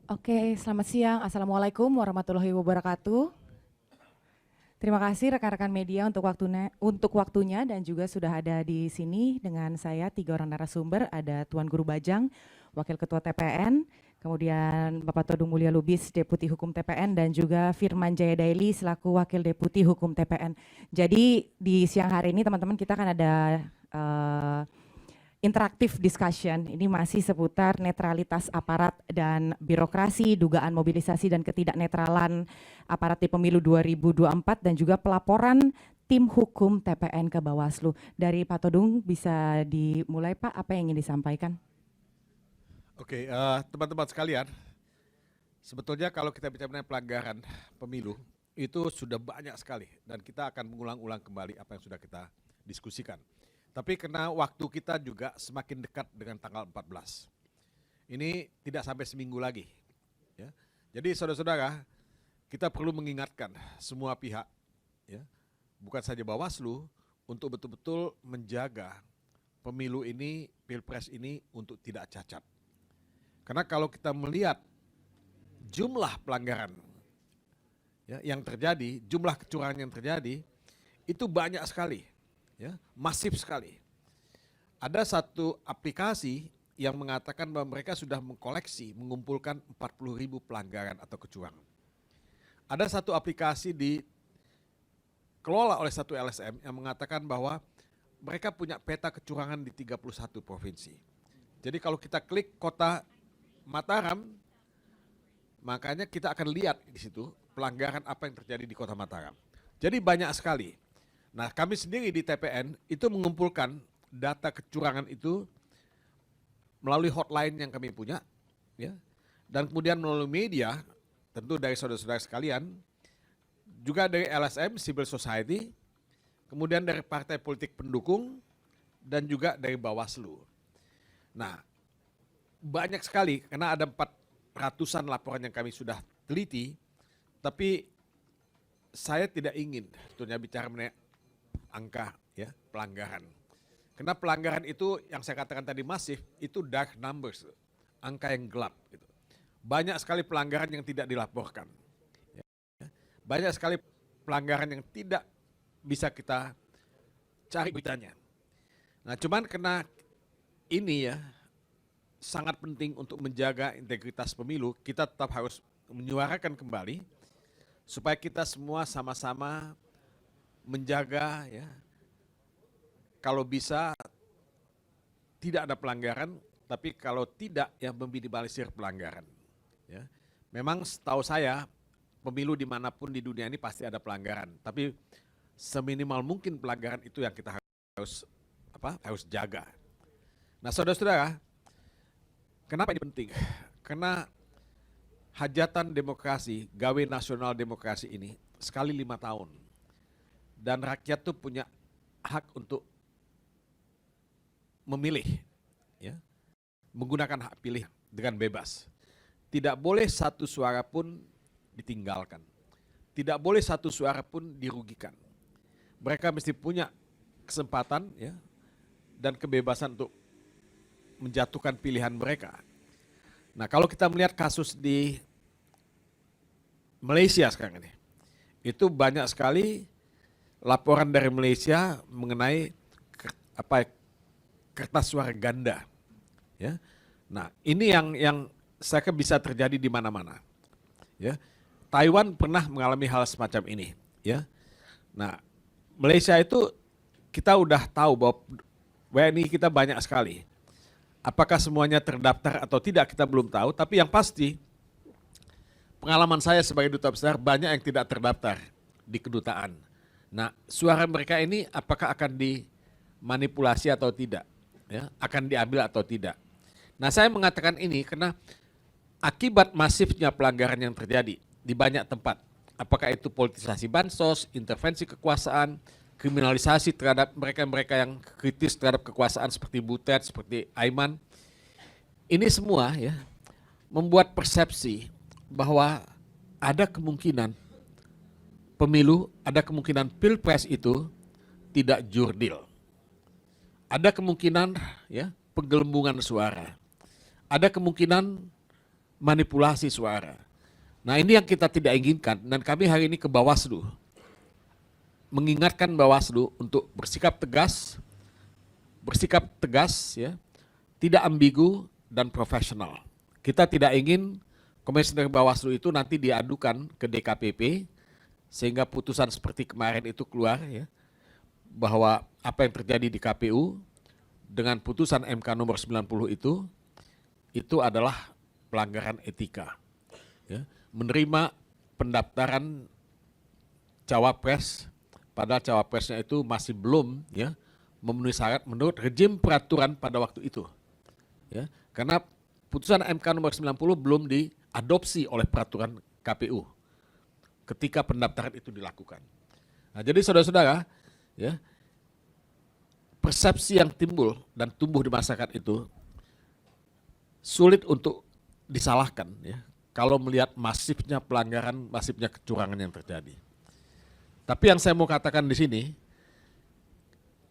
Oke, selamat siang. Assalamualaikum warahmatullahi wabarakatuh. Terima kasih rekan-rekan media untuk waktunya dan juga sudah ada di sini dengan saya 3 orang narasumber. Ada Tuan Guru Bajang, Wakil Ketua TPN, kemudian Bapak Todung Mulya Lubis, Deputi Hukum TPN, dan juga Firman Jaya Daily selaku Wakil Deputi Hukum TPN. Jadi di siang hari ini teman-teman kita akan ada interaktif discussion. Ini masih seputar netralitas aparat dan birokrasi, dugaan mobilisasi dan ketidaknetralan aparat di pemilu 2024 dan juga pelaporan tim hukum TPN ke Bawaslu. Dari Pak Todung bisa dimulai Pak, apa yang ingin disampaikan? Oke, teman-teman sekalian, sebetulnya kalau kita bicara mengenai pelanggaran pemilu, itu sudah banyak sekali dan kita akan mengulang-ulang kembali apa yang sudah kita diskusikan. Tapi karena waktu kita juga semakin dekat dengan tanggal 14. Ini tidak sampai seminggu lagi. Ya. Jadi saudara-saudara, kita perlu mengingatkan semua pihak, ya, bukan saja Bawaslu, untuk betul-betul menjaga pemilu ini, pilpres ini untuk tidak cacat. Karena kalau kita melihat jumlah pelanggaran ya, yang terjadi, jumlah kecurangan yang terjadi, itu banyak sekali, ya, masif sekali. Ada satu aplikasi yang mengatakan bahwa mereka sudah mengkoleksi, mengumpulkan 40.000 pelanggaran atau kecurangan. Ada satu aplikasi dikelola oleh satu LSM yang mengatakan bahwa mereka punya peta kecurangan di 31 provinsi. Jadi kalau kita klik kota Mataram, makanya kita akan lihat di situ pelanggaran apa yang terjadi di kota Mataram. Jadi banyak sekali. Nah, kami sendiri di TPN itu mengumpulkan data kecurangan itu melalui hotline yang kami punya, ya, dan kemudian melalui media, tentu dari saudara-saudara sekalian, juga dari LSM, Civil Society, kemudian dari partai politik pendukung, dan juga dari Bawaslu. Nah, banyak sekali karena ada 400-an laporan yang kami sudah teliti, tapi saya tidak ingin tentunya bicara mengenai angka ya pelanggaran. Karena pelanggaran itu yang saya katakan tadi masif, itu dark numbers, angka yang gelap. Gitu. Banyak sekali pelanggaran yang tidak dilaporkan. Banyak sekali pelanggaran yang tidak bisa kita cari beritanya. Nah cuman karena ini ya, sangat penting untuk menjaga integritas pemilu, kita tetap harus menyuarakan kembali supaya kita semua sama-sama menjaga ya, kalau bisa tidak ada pelanggaran, tapi kalau tidak ya meminimalisir pelanggaran. Ya. Memang setahu saya pemilu dimanapun di dunia ini pasti ada pelanggaran, tapi seminimal mungkin pelanggaran itu yang kita harus jaga. Nah saudara-saudara, kenapa ini penting? Karena hajatan demokrasi, gawe nasional demokrasi ini sekali 5 tahun. Dan rakyat tuh punya hak untuk memilih, ya, menggunakan hak pilih dengan bebas. Tidak boleh satu suara pun ditinggalkan. Tidak boleh satu suara pun dirugikan. Mereka mesti punya kesempatan ya, dan kebebasan untuk menjatuhkan pilihan mereka. Nah kalau kita melihat kasus di Malaysia sekarang ini, itu banyak sekali laporan dari Malaysia mengenai kertas suara ganda. Ya. Nah ini yang saya kira bisa terjadi di mana-mana. Ya. Taiwan pernah mengalami hal semacam ini. Ya. Nah Malaysia itu kita udah tahu bahwa WNI kita banyak sekali. Apakah semuanya terdaftar atau tidak kita belum tahu, tapi yang pasti pengalaman saya sebagai duta besar banyak yang tidak terdaftar di kedutaan. Nah suara mereka ini apakah akan dimanipulasi atau tidak, ya, akan diambil atau tidak. Nah saya mengatakan ini karena akibat masifnya pelanggaran yang terjadi di banyak tempat, apakah itu politisasi bansos, intervensi kekuasaan, kriminalisasi terhadap mereka-mereka yang kritis terhadap kekuasaan seperti Butet, seperti Aiman. Ini semua ya membuat persepsi bahwa ada kemungkinan pemilu, ada kemungkinan pilpres itu tidak jurdil. Ada kemungkinan ya penggelembungan suara. Ada kemungkinan manipulasi suara. Nah ini yang kita tidak inginkan dan kami hari ini ke Bawaslu mengingatkan Bawaslu untuk bersikap tegas ya, tidak ambigu dan profesional. Kita tidak ingin komisioner Bawaslu itu nanti diadukan ke DKPP sehingga putusan seperti kemarin itu keluar ya, bahwa apa yang terjadi di KPU dengan putusan MK nomor 90 itu adalah pelanggaran etika. Ya, menerima pendaftaran cawapres, padahal cawapresnya itu masih belum ya memenuhi syarat menurut rejim peraturan pada waktu itu. Ya, karena putusan MK nomor 90 belum diadopsi oleh peraturan KPU ketika pendaftaran itu dilakukan. Nah, jadi saudara-saudara, ya, persepsi yang timbul dan tumbuh di masyarakat itu sulit untuk disalahkan ya, kalau melihat masifnya pelanggaran, masifnya kecurangan yang terjadi. Tapi yang saya mau katakan di sini,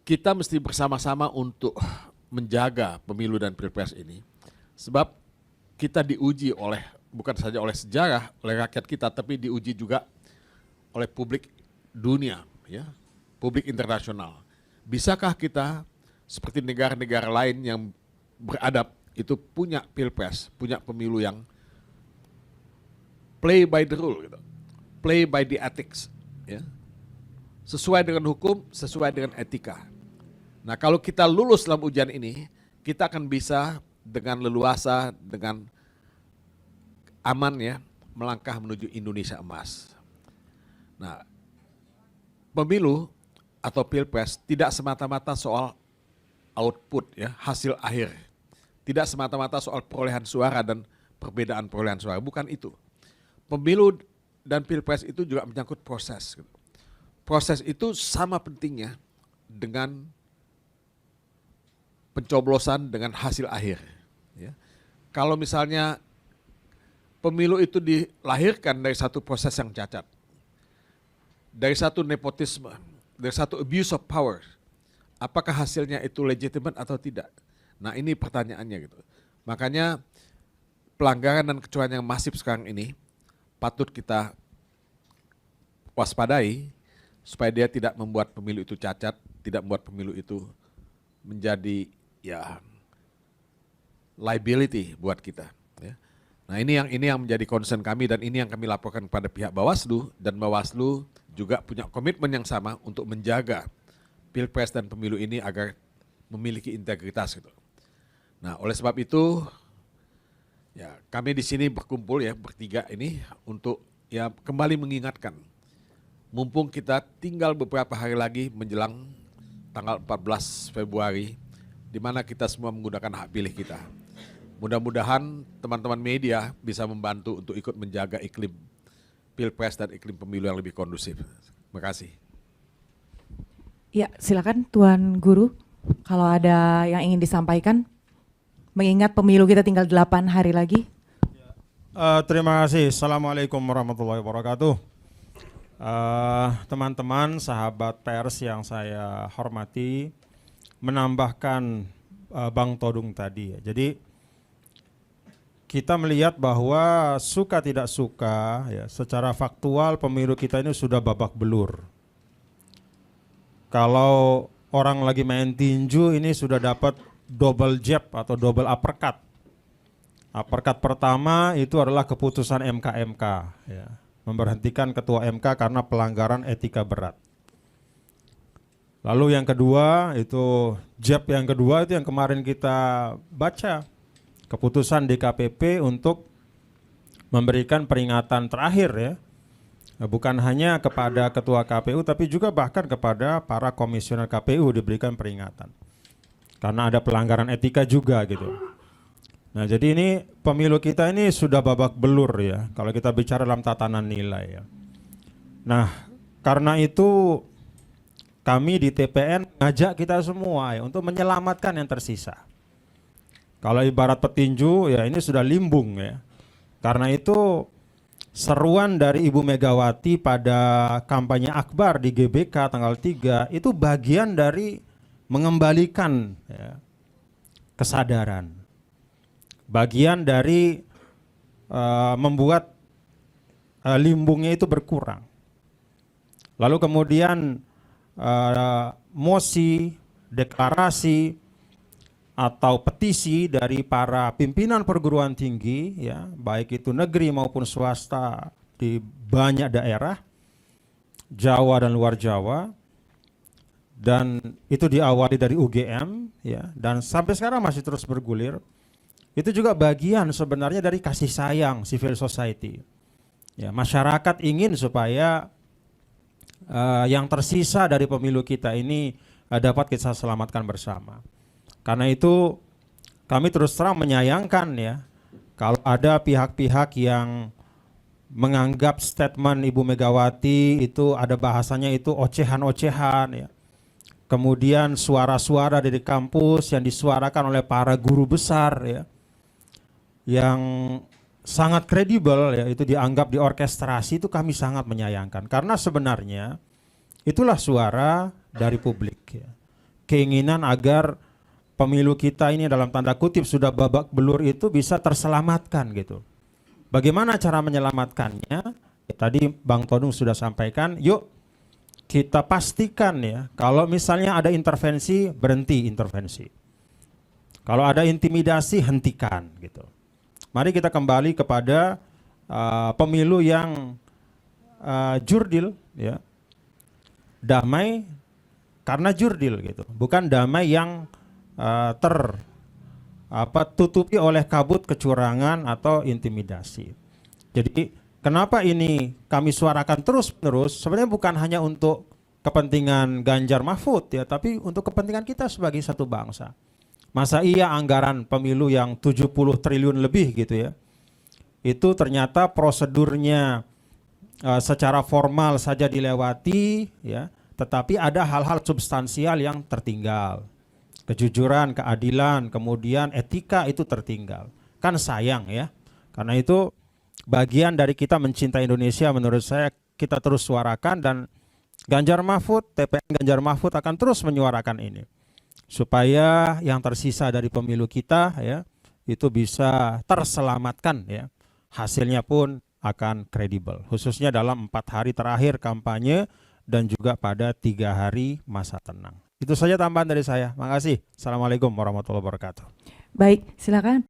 kita mesti bersama-sama untuk menjaga pemilu dan pilpres ini, sebab kita diuji oleh, bukan saja oleh sejarah, oleh rakyat kita, tapi diuji juga oleh publik dunia, ya, publik internasional. Bisakah kita seperti negara-negara lain yang beradab itu punya pilpres, punya pemilu yang play by the rule, gitu, play by the ethics, ya, sesuai dengan hukum, sesuai dengan etika. Nah kalau kita lulus dalam ujian ini, kita akan bisa dengan leluasa, dengan aman ya, melangkah menuju Indonesia emas. Nah, pemilu atau pilpres tidak semata-mata soal output ya, hasil akhir. Tidak semata-mata soal perolehan suara dan perbedaan perolehan suara, bukan itu. Pemilu dan pilpres itu juga menyangkut proses. Proses itu sama pentingnya dengan pencoblosan dengan hasil akhir. Ya. Kalau misalnya pemilu itu dilahirkan dari satu proses yang cacat, dari satu nepotisme, dari satu abuse of power, apakah hasilnya itu legitimate atau tidak? Nah ini pertanyaannya gitu. Makanya pelanggaran dan kecurangan yang masif sekarang ini patut kita waspadai supaya dia tidak membuat pemilu itu cacat, tidak membuat pemilu itu menjadi ya liability buat kita. Ya. Nah ini yang menjadi concern kami dan ini yang kami laporkan kepada pihak Bawaslu, dan Bawaslu juga punya komitmen yang sama untuk menjaga pilpres dan pemilu ini agar memiliki integritas gitu. Nah oleh sebab itu ya kami di sini berkumpul ya bertiga ini untuk ya kembali mengingatkan, mumpung kita tinggal beberapa hari lagi menjelang tanggal 14 Februari, di mana kita semua menggunakan hak pilih kita. Mudah-mudahan teman-teman media bisa membantu untuk ikut menjaga iklim pilpres dan iklim pemilu yang lebih kondusif. Terima kasih. Ya, silakan Tuan Guru, kalau ada yang ingin disampaikan, mengingat pemilu kita tinggal 8 hari lagi. Terima kasih. Assalamualaikum warahmatullahi wabarakatuh. Teman-teman, sahabat pers yang saya hormati, menambahkan Bang Todung tadi ya. Jadi kita melihat bahwa suka tidak suka ya, secara faktual pemilu kita ini sudah babak belur. Kalau orang lagi main tinju ini sudah dapat double jab atau double uppercut. Uppercut pertama itu adalah keputusan MK ya, memberhentikan ketua MK karena pelanggaran etika berat. Lalu yang kedua itu jab yang kedua itu yang kemarin kita baca, keputusan DKPP untuk memberikan peringatan terakhir ya, bukan hanya kepada ketua KPU tapi juga bahkan kepada para komisioner KPU diberikan peringatan karena ada pelanggaran etika juga gitu. Nah jadi ini pemilu kita ini sudah babak belur ya kalau kita bicara dalam tatanan nilai ya. Nah karena itu kami di TPN ngajak kita semua ya untuk menyelamatkan yang tersisa. Kalau ibarat petinju ya ini sudah limbung ya. Karena itu seruan dari Ibu Megawati pada kampanye akbar di GBK tanggal 3 itu bagian dari mengembalikan ya, kesadaran. Bagian dari membuat limbungnya itu berkurang. Lalu kemudian mosi, deklarasi atau petisi dari para pimpinan perguruan tinggi, ya, baik itu negeri maupun swasta di banyak daerah, Jawa dan luar Jawa, dan itu diawali dari UGM, ya, dan sampai sekarang masih terus bergulir. Itu juga bagian sebenarnya dari kasih sayang civil society. Ya, masyarakat ingin supaya yang tersisa dari pemilu kita ini dapat kita selamatkan bersama. Karena itu kami terus terang menyayangkan, ya, kalau ada pihak-pihak yang menganggap statement Ibu Megawati itu ada bahasanya itu ocehan-ocehan, ya. Kemudian suara-suara dari kampus yang disuarakan oleh para guru besar, ya, yang sangat kredibel, ya, itu dianggap diorkestrasi, itu kami sangat menyayangkan. Karena sebenarnya itulah suara dari publik, ya. Keinginan agar pemilu kita ini dalam tanda kutip sudah babak belur itu bisa terselamatkan gitu. Bagaimana cara menyelamatkannya? Ya, tadi Bang Todung sudah sampaikan, yuk kita pastikan, ya, kalau misalnya ada intervensi, berhenti intervensi. Kalau ada intimidasi, hentikan gitu. Mari kita kembali kepada pemilu yang jurdil, ya. Damai karena jurdil gitu. Bukan damai yang tutupi oleh kabut kecurangan atau intimidasi. Jadi kenapa ini kami suarakan terus-menerus, sebenarnya bukan hanya untuk kepentingan Ganjar Mahfud, ya, tapi untuk kepentingan kita sebagai satu bangsa. Masa iya anggaran pemilu yang 70 triliun lebih gitu, ya, itu ternyata prosedurnya secara formal saja dilewati, ya, tetapi ada hal-hal substansial yang tertinggal. Kejujuran, keadilan, kemudian etika itu tertinggal. Kan sayang, ya. Karena itu bagian dari kita mencintai Indonesia, menurut saya kita terus suarakan, dan Ganjar Mahfud, TPN Ganjar Mahfud akan terus menyuarakan ini. Supaya yang tersisa dari pemilu kita, ya, itu bisa terselamatkan, ya. Hasilnya pun akan kredibel. Khususnya dalam 4 hari terakhir kampanye dan juga pada 3 hari masa tenang. Itu saja tambahan dari saya. Makasih. Assalamualaikum warahmatullahi wabarakatuh. Baik, silakan.